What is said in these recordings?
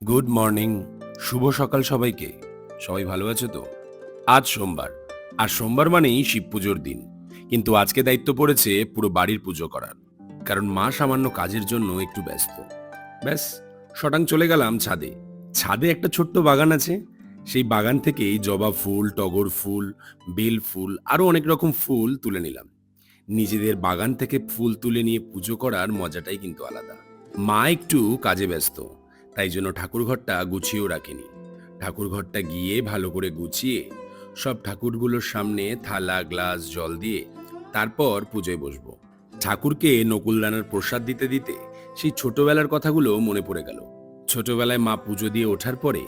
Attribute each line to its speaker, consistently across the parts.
Speaker 1: Good morning, শুভ সকাল সবাইকে। সবাই ভালো আছো তো? আজ সোমবার, আর সোমবার মানেই শিব পুজোর দিন। কিন্তু আজকে দায়িত্ব পড়েছে পুরো বাড়ির পুজো করার, কারণ মা সামান্য কাজের জন্য একটু ব্যস্ত। ব্যাস, শটাং চলে গেলাম ছাদে। ছাদে একটা ছোট্ট বাগান আছে। সেই বাগান থেকেই জবা ফুল, টগর ফুল, বেল ফুল, আরো অনেক রকম ফুল তুলে নিলাম। নিজেদের বাগান থেকে ফুল তুলে নিয়ে পুজো করার মজাটাই কিন্তু আলাদা। মা একটু কাজে ব্যস্ত, তাই জন্য ঠাকুরঘরটা গুছিয়েও রাখেনি। ঠাকুরঘরটা গিয়ে ভালো করে গুছিয়ে সব ঠাকুরগুলোর সামনে থালা গ্লাস জল দিয়ে তারপর পুজোয় বসবো। ঠাকুরকে নকুলদানার প্রসাদ দিতে দিতে সেই ছোটবেলার কথাগুলো মনে পড়ে গেল। ছোটবেলায় মা পুজো দিয়ে ওঠার পরে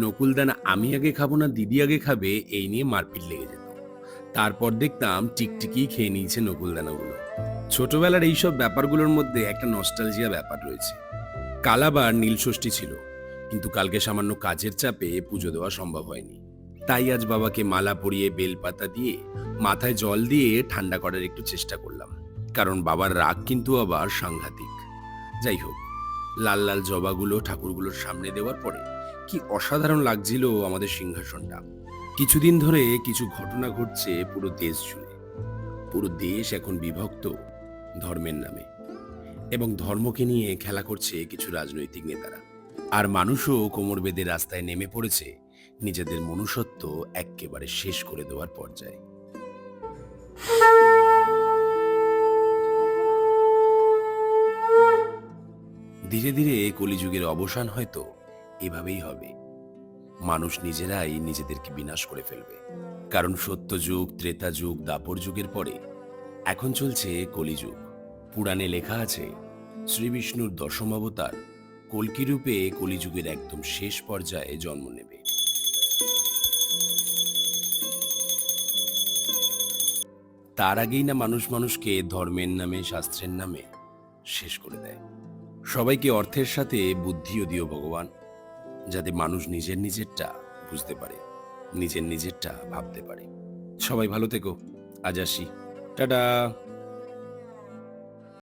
Speaker 1: নকুলদানা আমি আগে খাবো না দিদি আগে খাবে, এই নিয়ে মারপিট লেগে যেত। তারপর দেখতাম টিকটিকি খেয়ে নিয়েছে নকুলদানাগুলো। ছোটবেলার এইসব ব্যাপারগুলোর মধ্যে একটা নস্টালজিয়া ব্যাপার রয়েছে। কাল আবার নীলষষ্ঠী ছিল, কিন্তু কালকে সামান্য কাজের চাপে পুজো দেওয়া সম্ভব হয়নি। তাই আজ বাবাকে মালা পরিয়ে বেলপাতা দিয়ে মাথায় জল দিয়ে ঠান্ডা করার একটু চেষ্টা করলাম, কারণ বাবার রাগ কিন্তু আবার সাংঘাতিক। যাই হোক, লাল লাল জবাগুলো ঠাকুরগুলোর সামনে দেওয়ার পরে কি অসাধারণ লাগছিল আমাদের সিংহাসনটা। কিছুদিন ধরে কিছু ঘটনা ঘটছে পুরো দেশ জুড়ে। পুরো দেশ এখন বিভক্ত ধর্মের নামে, এবং ধর্মকে নিয়ে খেলা করছে কিছু রাজনৈতিক নেতারা। আর মানুষও কোমর বেঁধে রাস্তায় নেমে পড়েছে নিজেদের মনুষ্যত্ব এক্কেবারে শেষ করে দেওয়ার পর্যায়ে। ধীরে ধীরে কলিযুগের অবসান হয়তো এভাবেই হবে। মানুষ নিজেরাই নিজেদেরকে বিনাশ করে ফেলবে, কারণ সত্যযুগ, ত্রেতা যুগ, দাপর যুগের পরে এখন চলছে কলিযুগ। পুরাণে লেখা আছে শ্রী বিষ্ণুর দশম অবতার কল্কি রূপে কলিযুগের একদম শেষ পর্যায়ে জন্ম নেবে। তার আগেই না মানুষ মানুষকে ধর্মের নামে, শাস্ত্রের নামে শেষ করে দেয়। সবাইকে অর্থের সাথে বুদ্ধিও দিও ভগবান, যাতে মানুষ নিজের নিজেরটা বুঝতে পারে, নিজের নিজেরটা ভাবতে পারে। সবাই ভালো থেকো। আজ আসি, টাটা।